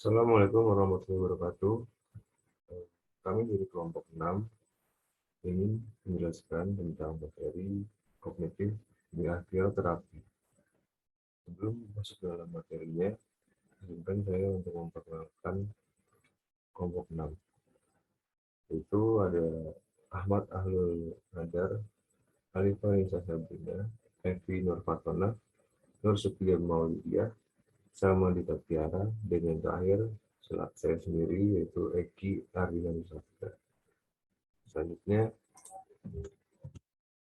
Assalamualaikum warahmatullahi wabarakatuh. Kami dari kelompok 6 ingin menjelaskan tentang materi kognitif behavioral terapi. Sebelum masuk dalam materinya, izinkan saya untuk memperkenalkan kelompok 6. Itu ada Ahmad Ahlul Nadar, Alifah Nisa Sabrina, Evi Nurfatona, Nur Supian Maulidiyah, Salma Dita Tiara, dan yang terakhir saya sendiri yaitu Eki Ardina Nusafira. Selanjutnya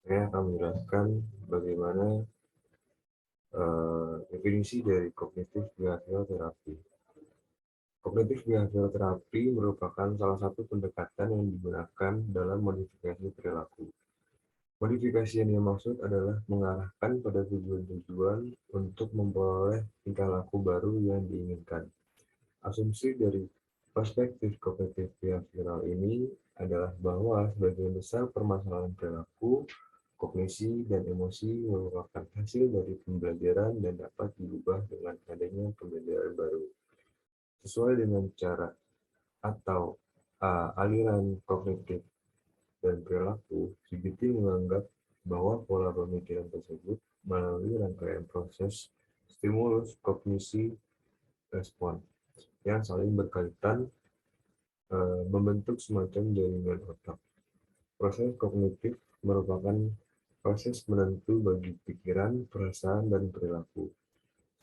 saya akan menjelaskan bagaimana definisi dari kognitif behavioral terapi. Kognitif behavioral terapi merupakan salah satu pendekatan yang digunakan dalam modifikasi perilaku. Modifikasi yang dimaksud adalah mengarahkan pada tujuan-tujuan untuk memperoleh tingkah laku baru yang diinginkan. Asumsi dari perspektif kognitif behavioral ini adalah bahwa sebagian besar permasalahan perilaku, kognisi, dan emosi merupakan hasil dari pembelajaran dan dapat diubah dengan adanya pembelajaran baru. Sesuai dengan cara atau aliran kognitif dan perilaku, CBT menganggap bahwa pola pemikiran tersebut melalui rangkaian proses stimulus kognisi respon yang saling berkaitan membentuk semacam jaringan otak. Proses kognitif merupakan proses menentu bagi pikiran, perasaan, dan perilaku.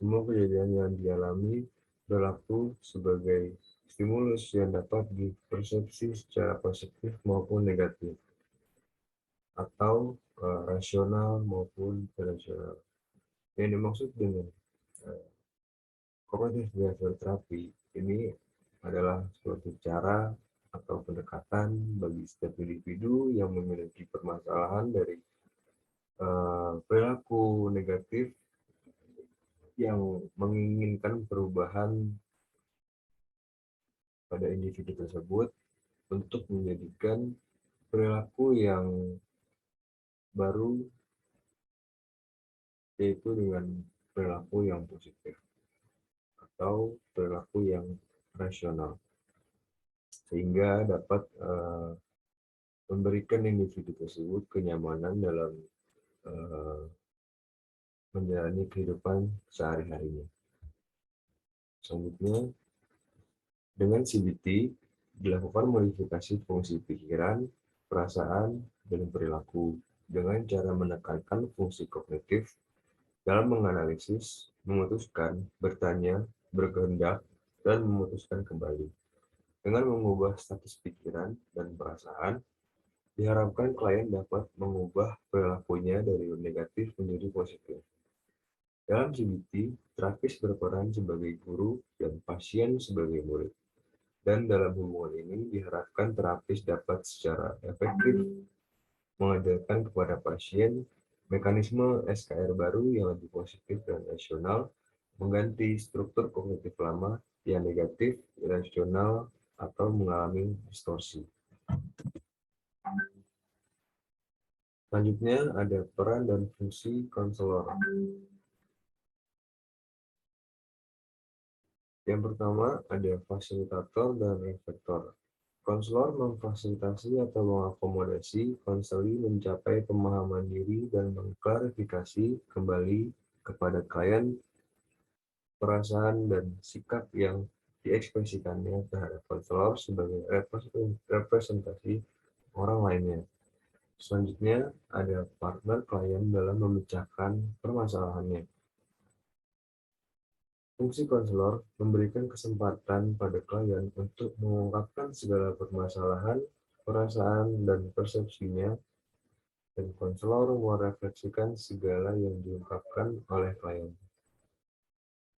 Semua kejadian yang dialami berlaku sebagai stimulus yang dapat dipersepsi secara positif maupun negatif, atau rasional maupun irasional. Yang dimaksud dengan kognitif behavioral terapi ini adalah suatu cara atau pendekatan bagi setiap individu yang memiliki permasalahan dari perilaku negatif yang menginginkan perubahan pada individu tersebut untuk menjadikan perilaku yang baru, yaitu dengan perilaku yang positif atau perilaku yang rasional, sehingga dapat memberikan individu tersebut kenyamanan dalam menjalani kehidupan sehari-harinya. Selanjutnya, dengan CBT dilakukan modifikasi fungsi pikiran, perasaan, dan perilaku dengan cara menekankan fungsi kognitif dalam menganalisis, memutuskan, bertanya, berkehendak, dan memutuskan kembali. Dengan mengubah status pikiran dan perasaan, diharapkan klien dapat mengubah perilakunya dari negatif menjadi positif. Dalam CBT, terapis berperan sebagai guru dan pasien sebagai murid. Dan dalam hubungan ini diharapkan terapis dapat secara efektif mengajarkan kepada pasien mekanisme SKR baru yang lebih positif dan rasional, mengganti struktur kognitif lama yang negatif, irasional, atau mengalami distorsi. Selanjutnya ada peran dan fungsi konselor. Yang pertama ada fasilitator dan reflektor. Konselor memfasilitasi atau mengakomodasi konseli mencapai pemahaman diri dan mengklarifikasi kembali kepada klien perasaan dan sikap yang diekspresikannya terhadap konselor sebagai representasi orang lainnya. Selanjutnya ada partner klien dalam memecahkan permasalahannya. Fungsi konselor memberikan kesempatan pada klien untuk mengungkapkan segala permasalahan, perasaan, dan persepsinya, dan konselor merefleksikan segala yang diungkapkan oleh klien.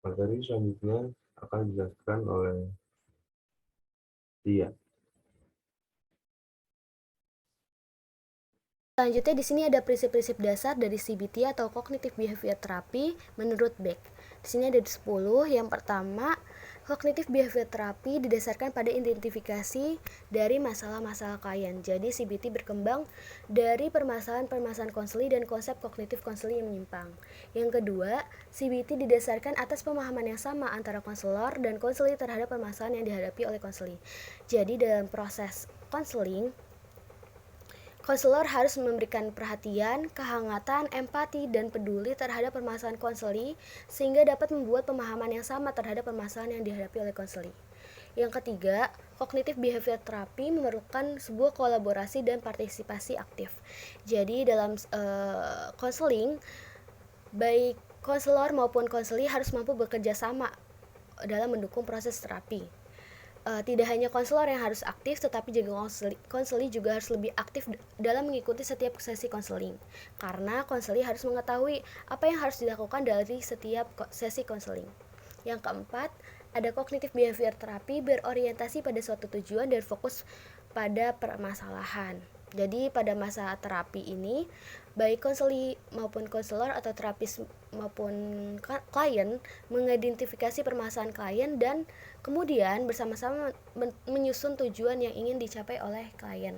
Materi selanjutnya akan dijelaskan oleh Tia. Selanjutnya di sini ada prinsip-prinsip dasar dari CBT atau Cognitive Behavior Therapy menurut Beck. Di sini ada 10. Yang pertama, Cognitive behavior therapy didasarkan pada identifikasi dari masalah-masalah klien. Jadi CBT berkembang dari permasalahan-permasalahan konseli dan konsep kognitif konseli yang menyimpang. Yang kedua, CBT didasarkan atas pemahaman yang sama antara konselor dan konseli terhadap permasalahan yang dihadapi oleh konseli. Jadi dalam proses konseling, konselor harus memberikan perhatian, kehangatan, empati, dan peduli terhadap permasalahan konseli sehingga dapat membuat pemahaman yang sama terhadap permasalahan yang dihadapi oleh konseli. Yang ketiga, cognitive behavior therapy memerlukan sebuah kolaborasi dan partisipasi aktif. Jadi dalam konseling, baik konselor maupun konseli harus mampu bekerja sama dalam mendukung proses terapi. Tidak hanya konselor yang harus aktif, tetapi juga konseli juga harus lebih aktif dalam mengikuti setiap sesi konseling. Karena konseli harus mengetahui apa yang harus dilakukan dari setiap sesi konseling. Yang keempat, ada cognitive behavior therapy berorientasi pada suatu tujuan dan fokus pada permasalahan. Jadi pada masa terapi ini, baik konseli maupun konselor atau terapis maupun klien mengidentifikasi permasalahan klien dan kemudian bersama-sama menyusun tujuan yang ingin dicapai oleh klien.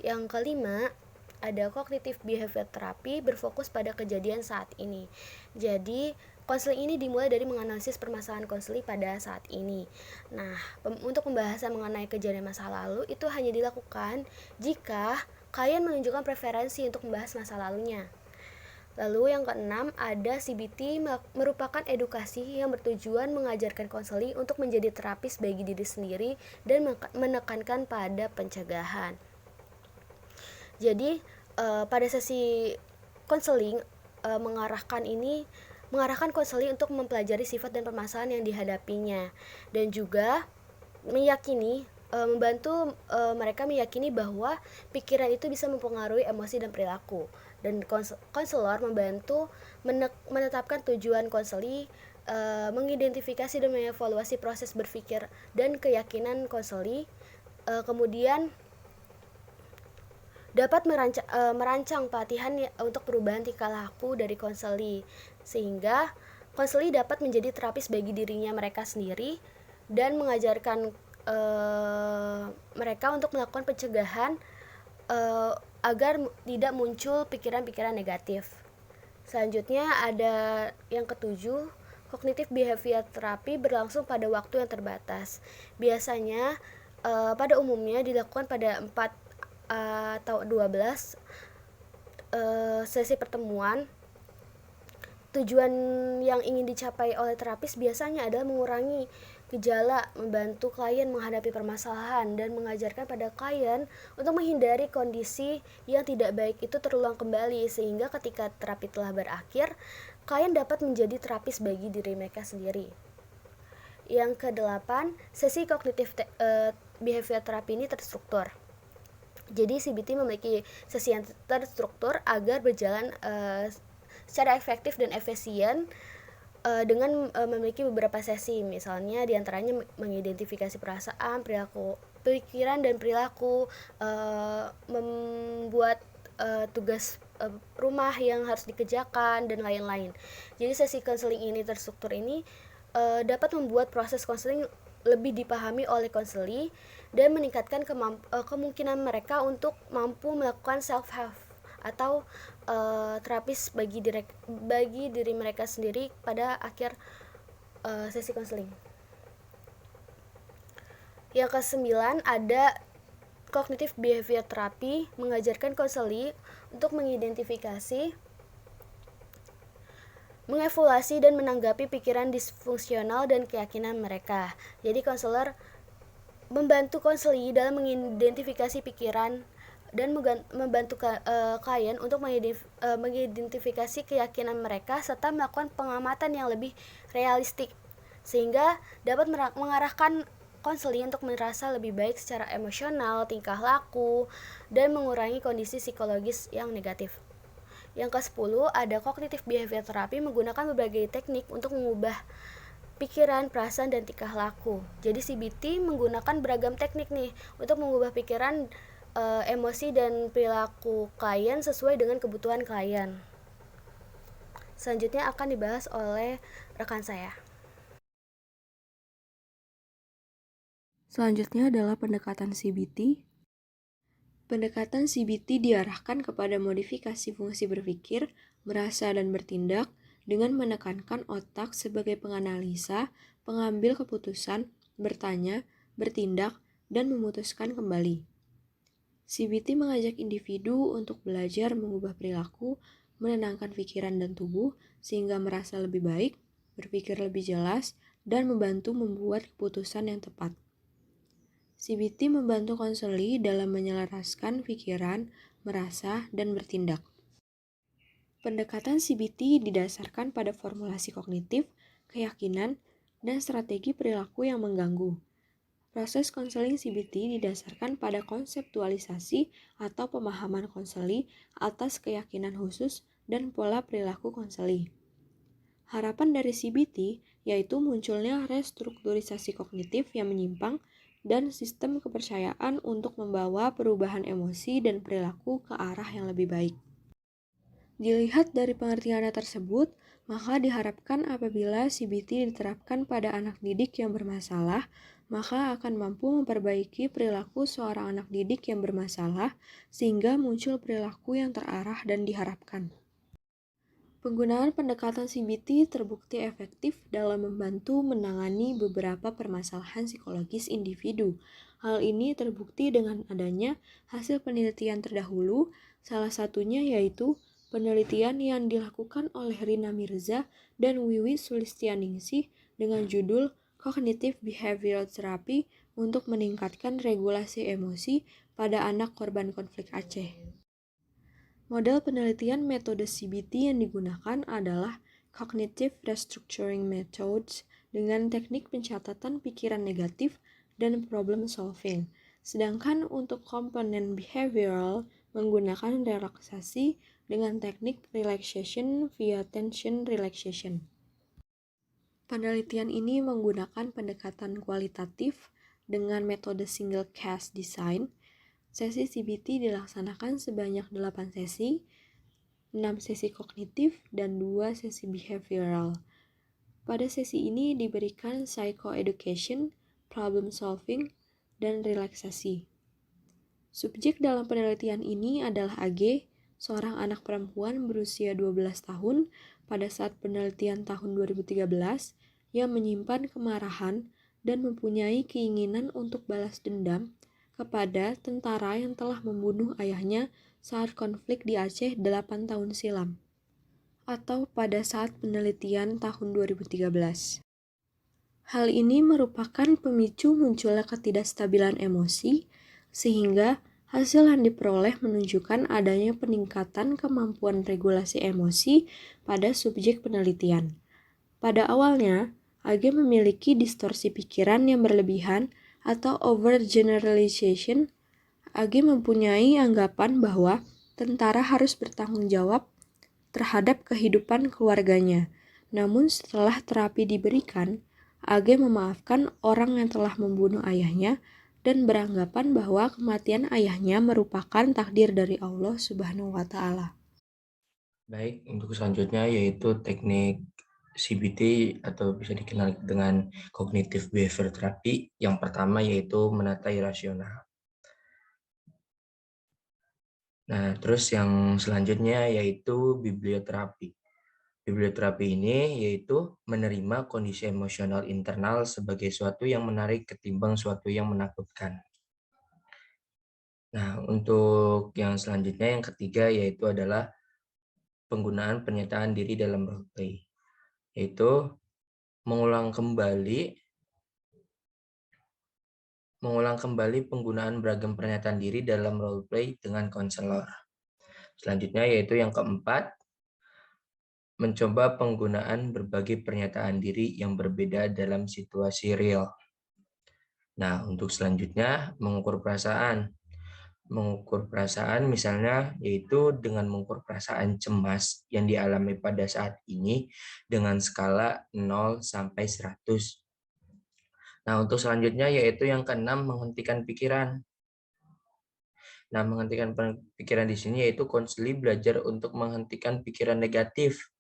Yang kelima, ada cognitive behavior therapy berfokus pada kejadian saat ini. Jadi, konseling ini dimulai dari menganalisis permasalahan konseli pada saat ini. Nah, untuk pembahasan mengenai kejadian masa lalu itu hanya dilakukan jika klien menunjukkan preferensi untuk membahas masa lalunya. Lalu yang keenam, ada CBT merupakan edukasi yang bertujuan mengajarkan konseli untuk menjadi terapis bagi diri sendiri dan menekankan pada pencegahan. Jadi pada sesi konseling mengarahkan konseli untuk mempelajari sifat dan permasalahan yang dihadapinya dan juga membantu mereka meyakini bahwa pikiran itu bisa mempengaruhi emosi dan perilaku. Dan konselor membantu menetapkan tujuan konseli, mengidentifikasi dan mengevaluasi proses berpikir dan keyakinan konseli, kemudian dapat merancang pelatihan untuk perubahan tingkah laku dari konseli sehingga konseli dapat menjadi terapis bagi dirinya mereka sendiri dan mengajarkan mereka untuk melakukan pencegahan agar tidak muncul pikiran-pikiran negatif. Selanjutnya ada yang ketujuh, cognitive behavior therapy berlangsung pada waktu yang terbatas. Biasanya pada umumnya dilakukan pada 4 atau 12 sesi pertemuan. Tujuan yang ingin dicapai oleh terapis biasanya adalah mengurangi gejala, membantu klien menghadapi permasalahan, dan mengajarkan pada klien untuk menghindari kondisi yang tidak baik itu terulang kembali, sehingga ketika terapi telah berakhir, klien dapat menjadi terapis bagi diri mereka sendiri. Yang ke-8, sesi cognitive behavior therapy ini terstruktur. Jadi CBT memiliki sesi yang terstruktur agar berjalan secara efektif dan efisien dengan memiliki beberapa sesi. Misalnya diantaranya mengidentifikasi perasaan, pikiran dan perilaku, membuat tugas rumah yang harus dikerjakan, dan lain-lain. Jadi sesi konseling ini terstruktur ini dapat membuat proses konseling lebih dipahami oleh konseli dan meningkatkan kemungkinan mereka untuk mampu melakukan self-help atau terapis bagi diri mereka sendiri pada akhir sesi konseling. Yang ke-9 ada cognitive behavior therapy mengajarkan konseli untuk mengidentifikasi, mengevaluasi dan menanggapi pikiran disfungsional dan keyakinan mereka. Jadi konselor membantu konseli dalam mengidentifikasi pikiran dan membantu klien untuk mengidentifikasi keyakinan mereka serta melakukan pengamatan yang lebih realistik sehingga dapat mengarahkan konseli untuk merasa lebih baik secara emosional, tingkah laku, dan mengurangi kondisi psikologis yang negatif. Yang ke-10 ada cognitive behavior therapy menggunakan berbagai teknik untuk mengubah pikiran, perasaan, dan tingkah laku. Jadi CBT menggunakan beragam teknik nih untuk mengubah pikiran, emosi, dan perilaku klien sesuai dengan kebutuhan klien. Selanjutnya akan dibahas oleh rekan saya. Selanjutnya adalah pendekatan CBT. Pendekatan CBT diarahkan kepada modifikasi fungsi berpikir, merasa, dan bertindak dengan menekankan otak sebagai penganalisa, pengambil keputusan, bertanya, bertindak, dan memutuskan kembali. CBT mengajak individu untuk belajar mengubah perilaku, menenangkan pikiran dan tubuh, sehingga merasa lebih baik, berpikir lebih jelas, dan membantu membuat keputusan yang tepat. CBT membantu konseli dalam menyelaraskan pikiran, merasa, dan bertindak. Pendekatan CBT didasarkan pada formulasi kognitif, keyakinan, dan strategi perilaku yang mengganggu. Proses konseling CBT didasarkan pada konseptualisasi atau pemahaman konseli atas keyakinan khusus dan pola perilaku konseli. Harapan dari CBT yaitu munculnya restrukturisasi kognitif yang menyimpang dan sistem kepercayaan untuk membawa perubahan emosi dan perilaku ke arah yang lebih baik. Dilihat dari pengertiannya tersebut, maka diharapkan apabila CBT diterapkan pada anak didik yang bermasalah, maka akan mampu memperbaiki perilaku seorang anak didik yang bermasalah sehingga muncul perilaku yang terarah dan diharapkan. Penggunaan pendekatan CBT terbukti efektif dalam membantu menangani beberapa permasalahan psikologis individu. Hal ini terbukti dengan adanya hasil penelitian terdahulu, salah satunya yaitu penelitian yang dilakukan oleh Rina Mirza dan Wiwi Sulistianingsih dengan judul Cognitive Behavioral Therapy untuk meningkatkan regulasi emosi pada anak korban konflik Aceh. Model penelitian metode CBT yang digunakan adalah Cognitive Restructuring Methods dengan teknik pencatatan pikiran negatif dan problem solving. Sedangkan untuk komponen behavioral menggunakan relaksasi dengan teknik relaxation via tension relaxation. Penelitian ini menggunakan pendekatan kualitatif dengan metode single case design. Sesi CBT dilaksanakan sebanyak 8 sesi, 6 sesi kognitif, dan 2 sesi behavioral. Pada sesi ini diberikan psychoeducation, problem solving, dan relaksasi. Subjek dalam penelitian ini adalah AG, seorang anak perempuan berusia 12 tahun pada saat penelitian tahun 2013 yang menyimpan kemarahan dan mempunyai keinginan untuk balas dendam kepada tentara yang telah membunuh ayahnya saat konflik di Aceh 8 tahun silam, atau pada saat penelitian tahun 2013. Hal ini merupakan pemicu munculnya ketidakstabilan emosi, sehingga hasil yang diperoleh menunjukkan adanya peningkatan kemampuan regulasi emosi pada subjek penelitian. Pada awalnya, AG memiliki distorsi pikiran yang berlebihan atau overgeneralization. AG mempunyai anggapan bahwa tentara harus bertanggung jawab terhadap kehidupan keluarganya. Namun setelah terapi diberikan, AG memaafkan orang yang telah membunuh ayahnya dan beranggapan bahwa kematian ayahnya merupakan takdir dari Allah Subhanahu wa Ta'ala. Baik, untuk selanjutnya yaitu teknik CBT atau bisa dikenal dengan Cognitive Behavior Therapy. Yang pertama yaitu menata irasional. Nah, terus yang selanjutnya yaitu biblioterapi. Biblioterapi ini yaitu menerima kondisi emosional internal sebagai suatu yang menarik ketimbang suatu yang menakutkan. Nah, untuk yang selanjutnya yang ketiga yaitu adalah penggunaan pernyataan diri dalam roleplay, yaitu mengulang kembali penggunaan beragam pernyataan diri dalam roleplay dengan konselor. Selanjutnya yaitu yang keempat, mencoba penggunaan berbagai pernyataan diri yang berbeda dalam situasi real. Nah, untuk selanjutnya mengukur perasaan. Mengukur perasaan misalnya yaitu dengan mengukur perasaan cemas yang dialami pada saat ini dengan skala 0 sampai 100. Nah, untuk selanjutnya yaitu yang keenam menghentikan pikiran. Nah, menghentikan pikiran di sini yaitu konseli belajar untuk menghentikan pikiran negatif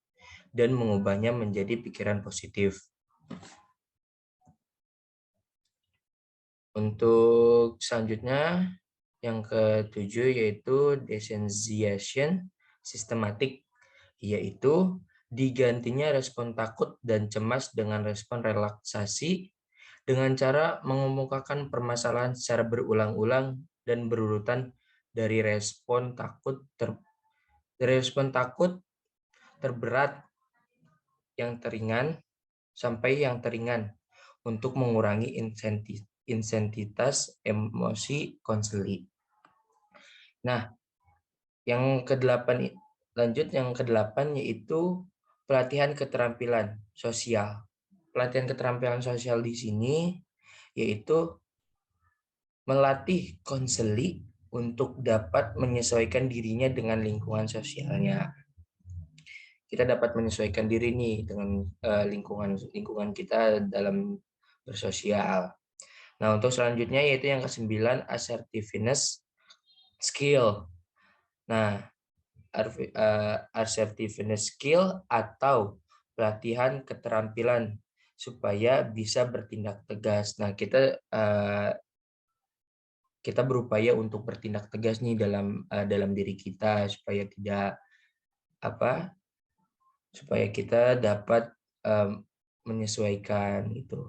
dan mengubahnya menjadi pikiran positif. Untuk selanjutnya, yang ketujuh yaitu desensitization sistematik, yaitu digantinya respon takut dan cemas dengan respon relaksasi dengan cara mengemukakan permasalahan secara berulang-ulang dan berurutan dari respon terberat yang teringan sampai yang teringan untuk mengurangi intensitas emosi konseli. Nah, yang kedelapan yaitu pelatihan keterampilan sosial. Pelatihan keterampilan sosial di sini yaitu melatih konseli untuk dapat menyesuaikan dirinya dengan lingkungan sosialnya. Kita dapat menyesuaikan diri nih dengan lingkungan kita dalam bersosial. Nah, untuk selanjutnya yaitu yang ke-9, assertiveness skill. Nah, assertiveness skill atau pelatihan keterampilan supaya bisa bertindak tegas. Nah, kita berupaya untuk bertindak tegas nih dalam diri kita supaya kita dapat menyesuaikan itu.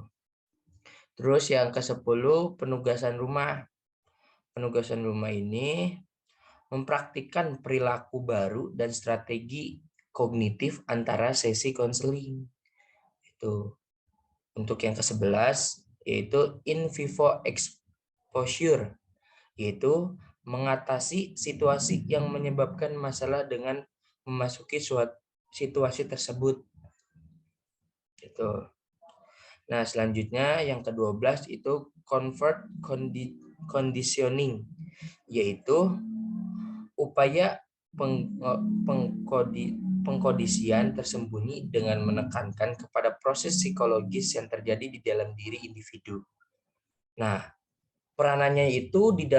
Terus yang ke-10, penugasan rumah. Penugasan rumah ini mempraktikkan perilaku baru dan strategi kognitif antara sesi konseling. Itu. Untuk yang ke-11 yaitu in vivo exposure, yaitu mengatasi situasi yang menyebabkan masalah dengan memasuki suatu situasi tersebut. Itu. Nah, selanjutnya yang ke-12 itu convert conditioning, yaitu upaya pengkondisian tersembunyi dengan menekankan kepada proses psikologis yang terjadi di dalam diri individu. Nah, peranannya yaitu di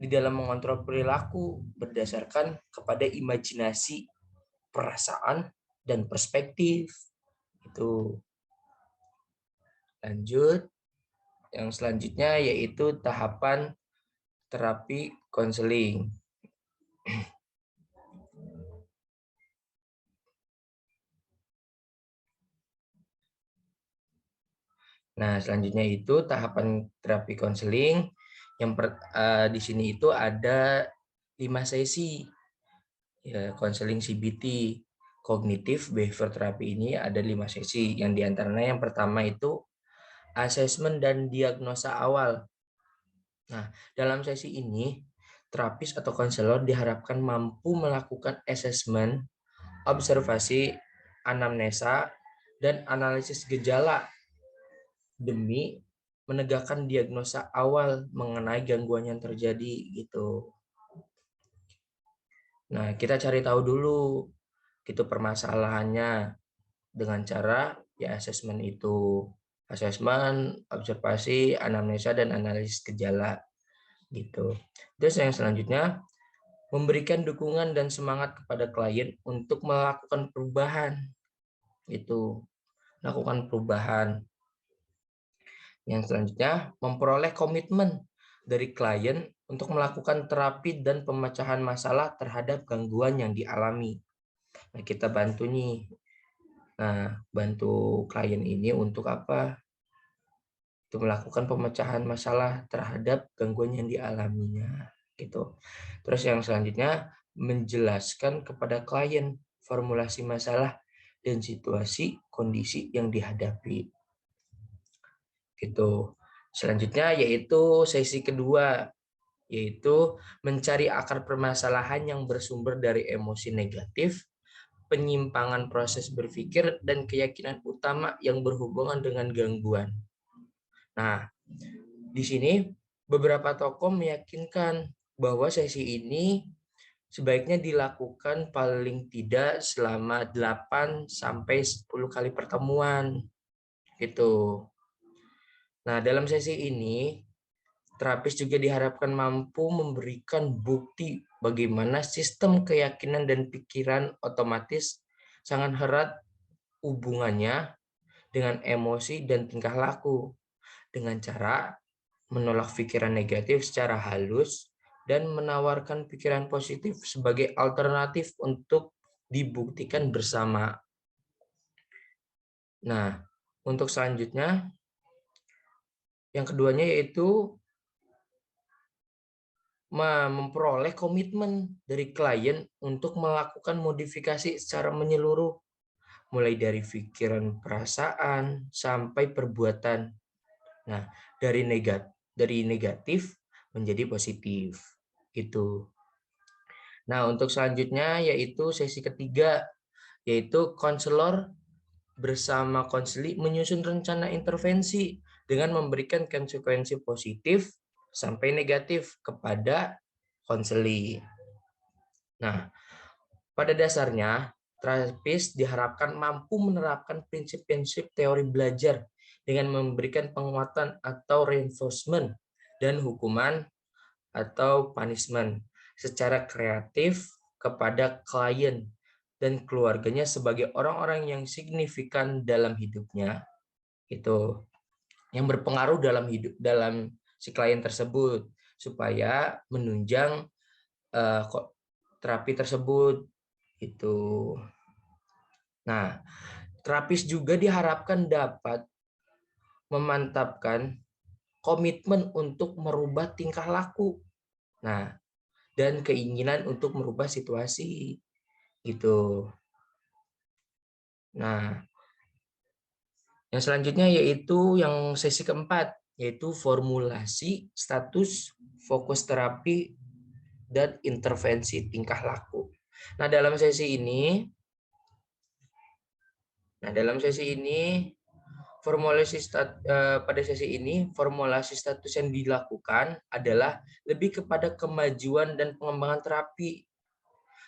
dalam mengontrol perilaku berdasarkan kepada imajinasi, perasaan, dan perspektif. Itu. Lanjut, yang selanjutnya yaitu tahapan terapi konseling. Nah, selanjutnya itu tahapan terapi konseling. Di sini itu ada 5 sesi. Ya, konseling CBT. Kognitif behavior terapi ini ada 5 sesi. Yang diantaranya yang pertama itu asesmen dan diagnosa awal. Nah, dalam sesi ini, terapis atau konselor diharapkan mampu melakukan asesmen, observasi, anamnesa, dan analisis gejala demi menegakkan diagnosa awal mengenai gangguan yang terjadi gitu. Nah, kita cari tahu dulu gitu permasalahannya dengan cara ya asesmen itu. Asesmen, observasi, anamnesa, dan analisis gejala gitu. Terus yang selanjutnya memberikan dukungan dan semangat kepada klien untuk melakukan perubahan. Itu, lakukan perubahan. Yang selanjutnya memperoleh komitmen dari klien untuk melakukan terapi dan pemecahan masalah terhadap gangguan yang dialami. Nah, kita bantu nih. Nah, bantu klien ini untuk apa? Untuk melakukan pemecahan masalah terhadap gangguan yang dialaminya. Gitu. Terus yang selanjutnya menjelaskan kepada klien formulasi masalah dan situasi kondisi yang dihadapi. Gitu. Selanjutnya yaitu sesi kedua, yaitu mencari akar permasalahan yang bersumber dari emosi negatif, penyimpangan proses berpikir, dan keyakinan utama yang berhubungan dengan gangguan. Nah, di sini beberapa tokoh meyakinkan bahwa sesi ini sebaiknya dilakukan paling tidak selama 8 sampai 10 kali pertemuan. Gitu. Nah, dalam sesi ini terapis juga diharapkan mampu memberikan bukti bagaimana sistem keyakinan dan pikiran otomatis sangat erat hubungannya dengan emosi dan tingkah laku. dengan cara menolak pikiran negatif secara halus dan menawarkan pikiran positif sebagai alternatif untuk dibuktikan bersama. Nah, untuk selanjutnya, yang keduanya yaitu memperoleh komitmen dari klien untuk melakukan modifikasi secara menyeluruh, mulai dari pikiran, perasaan, sampai perbuatan. Nah, dari negatif menjadi positif. Gitu. Nah, untuk selanjutnya yaitu sesi ketiga, yaitu konselor bersama konseli menyusun rencana intervensi dengan memberikan konsekuensi positif sampai negatif kepada konseli. Nah, pada dasarnya, terapis diharapkan mampu menerapkan prinsip-prinsip teori belajar dengan memberikan penguatan atau reinforcement dan hukuman atau punishment secara kreatif kepada klien dan keluarganya sebagai orang-orang yang signifikan dalam hidupnya, itu yang berpengaruh dalam si klien tersebut supaya menunjang terapi tersebut itu. Nah, terapis juga diharapkan dapat memantapkan komitmen untuk merubah tingkah laku. Nah, dan keinginan untuk merubah situasi gitu. Nah, yang selanjutnya yaitu yang sesi keempat, yaitu formulasi status fokus terapi dan intervensi tingkah laku. Nah, dalam sesi ini pada sesi ini formulasi status yang dilakukan adalah lebih kepada kemajuan dan pengembangan terapi.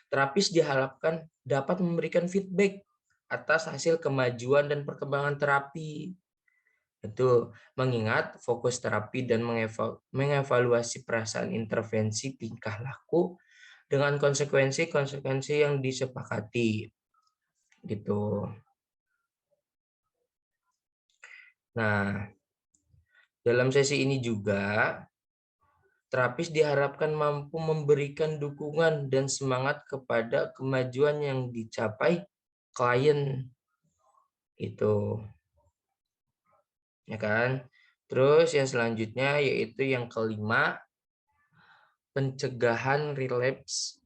Terapis diharapkan dapat memberikan feedback atas hasil kemajuan dan perkembangan terapi. Itu mengingat fokus terapi dan mengevaluasi perasaan intervensi tingkah laku dengan konsekuensi-konsekuensi yang disepakati. Gitu. Nah, dalam sesi ini juga terapis diharapkan mampu memberikan dukungan dan semangat kepada kemajuan yang dicapai klien itu, ya kan? Terus yang selanjutnya yaitu yang kelima, pencegahan relapse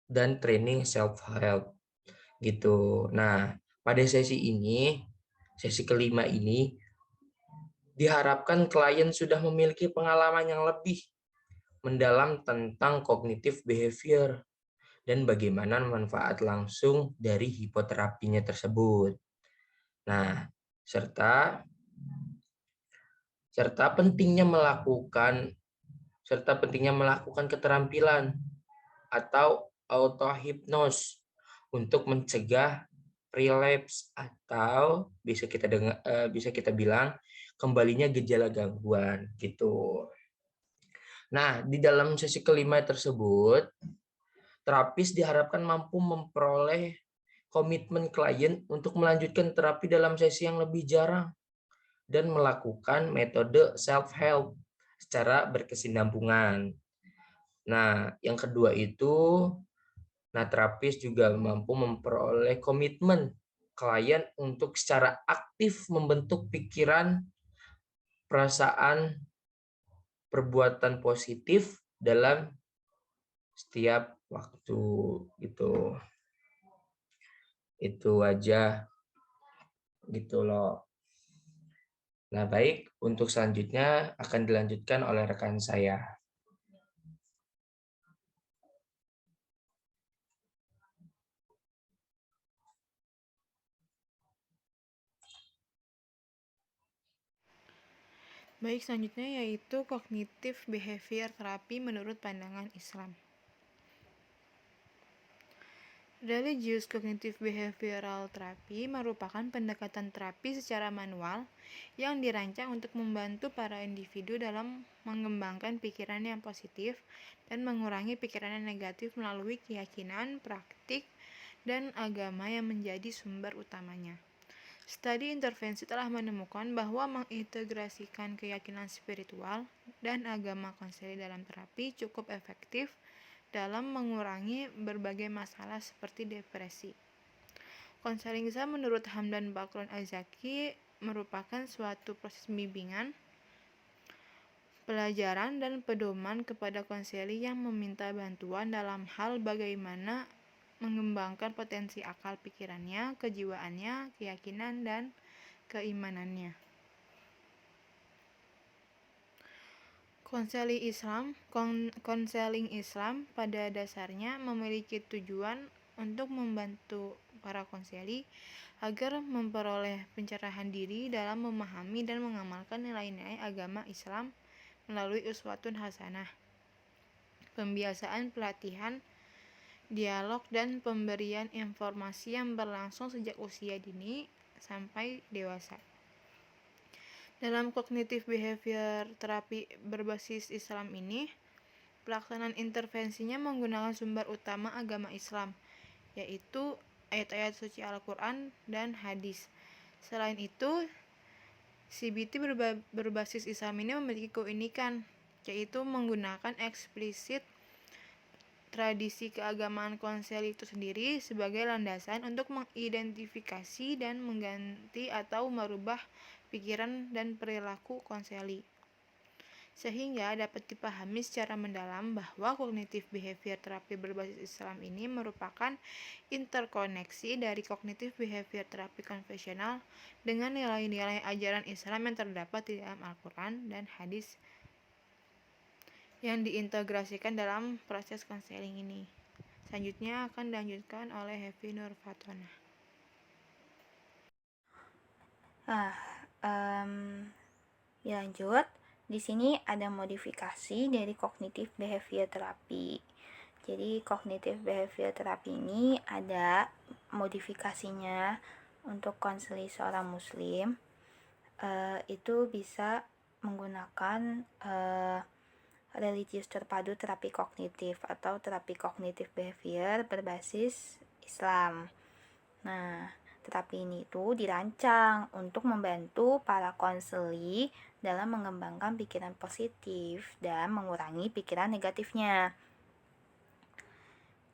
dan training self help gitu. Nah, pada sesi kelima ini diharapkan klien sudah memiliki pengalaman yang lebih mendalam tentang kognitif behavior dan bagaimana manfaat langsung dari hipoterapinya tersebut. Nah, serta pentingnya melakukan keterampilan atau autohipnos untuk mencegah relapse atau bisa kita bilang kembalinya gejala gangguan gitu. Nah, di dalam sesi kelima tersebut, terapis diharapkan mampu memperoleh komitmen klien untuk melanjutkan terapi dalam sesi yang lebih jarang dan melakukan metode self-help secara berkesinambungan. Nah, yang kedua itu, terapis juga mampu memperoleh komitmen klien untuk secara aktif membentuk pikiran, perasaan, perbuatan positif dalam setiap waktu gitu. Itu aja gitu loh. Nah, baik, untuk selanjutnya akan dilanjutkan oleh rekan saya. Baik, selanjutnya yaitu kognitif behavior terapi menurut pandangan Islam. Religious Cognitive Behavioral Therapy merupakan pendekatan terapi secara manual yang dirancang untuk membantu para individu dalam mengembangkan pikiran yang positif dan mengurangi pikiran yang negatif melalui keyakinan, praktik, dan agama yang menjadi sumber utamanya. Studi intervensi telah menemukan bahwa mengintegrasikan keyakinan spiritual dan agama konseli dalam terapi cukup efektif dalam mengurangi berbagai masalah seperti depresi. Konseling menurut Hamdan Bakron Azaki merupakan suatu proses bimbingan, pelajaran, dan pedoman kepada konseli yang meminta bantuan dalam hal bagaimana mengembangkan potensi akal pikirannya, kejiwaannya, keyakinan, dan keimanannya. Konseling Islam pada dasarnya memiliki tujuan untuk membantu para konseli agar memperoleh pencerahan diri dalam memahami dan mengamalkan nilai-nilai agama Islam melalui uswatun hasanah, pembiasaan pelatihan, dialog, dan pemberian informasi yang berlangsung sejak usia dini sampai dewasa. Dalam kognitif behavior terapi berbasis Islam ini, pelaksanaan intervensinya menggunakan sumber utama agama Islam, yaitu ayat-ayat suci Al-Quran dan hadis. Selain itu, CBT berbasis Islam ini memiliki keunikan, yaitu menggunakan eksplisit tradisi keagamaan konseli itu sendiri sebagai landasan untuk mengidentifikasi dan mengganti atau merubah pikiran dan perilaku konseli, sehingga dapat dipahami secara mendalam bahwa kognitif behavior terapi berbasis Islam ini merupakan interkoneksi dari kognitif behavior terapi konvensional dengan nilai-nilai ajaran Islam yang terdapat di dalam Al-Quran dan hadis yang diintegrasikan dalam proses konseling ini. Selanjutnya akan dilanjutkan oleh Hefi Nur Fatona. Dilanjut, di sini ada modifikasi dari kognitif behavior terapi. Jadi kognitif behavior terapi ini ada modifikasinya untuk konseli seorang muslim. Itu bisa menggunakan religius terpadu terapi kognitif atau terapi kognitif behavior berbasis Islam. Nah, terapi ini itu dirancang untuk membantu para konseli dalam mengembangkan pikiran positif dan mengurangi pikiran negatifnya.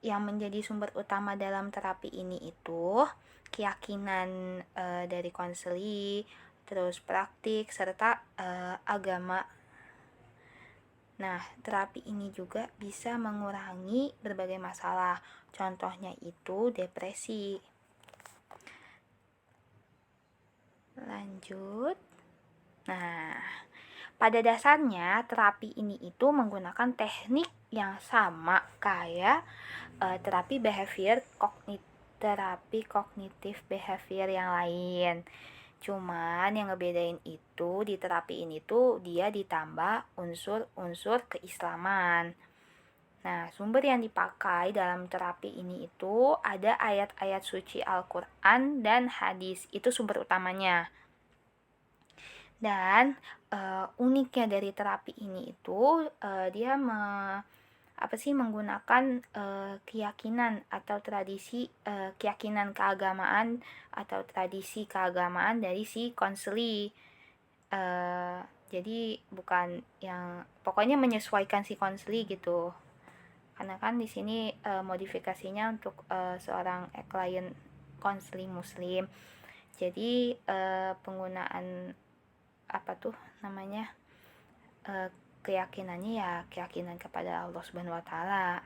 Yang menjadi sumber utama dalam terapi ini itu keyakinan dari konseli, terus praktik, serta agama. Nah, terapi ini juga bisa mengurangi berbagai masalah. Contohnya itu depresi. Lanjut. Nah, pada dasarnya terapi ini itu menggunakan teknik yang sama kayak terapi kognitif behavior yang lain. Cuman yang ngebedain itu di terapi ini tuh dia ditambah unsur-unsur keislaman. Nah, sumber yang dipakai dalam terapi ini itu ada ayat-ayat suci Al-Quran dan hadis. Itu sumber utamanya. Dan uniknya dari terapi ini itu dia menggunakan keyakinan atau tradisi keyakinan keagamaan atau tradisi keagamaan dari si konseli. Jadi bukan yang pokoknya menyesuaikan si konseli gitu. Karena kan di sini modifikasinya untuk seorang klien konseli muslim. Jadi penggunaan keyakinannya ya keyakinan kepada Allah Subhanahu wa taala.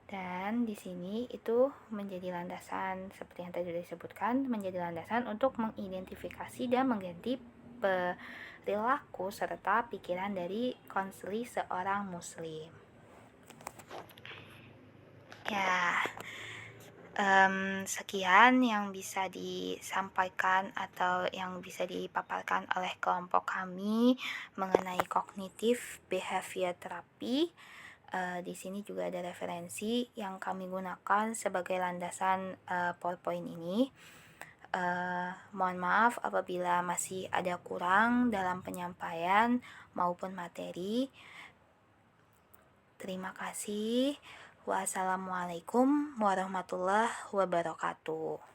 Dan di sini itu menjadi landasan seperti yang tadi disebutkan, menjadi landasan untuk mengidentifikasi dan mengganti perilaku serta pikiran dari konseli seorang muslim. Ya, sekian yang bisa disampaikan atau yang bisa dipaparkan oleh kelompok kami mengenai kognitif behavior terapi. Di sini juga ada referensi yang kami gunakan sebagai landasan PowerPoint ini. Mohon maaf apabila masih ada kurang dalam penyampaian maupun materi. Terima kasih. Wassalamualaikum warahmatullahi wabarakatuh.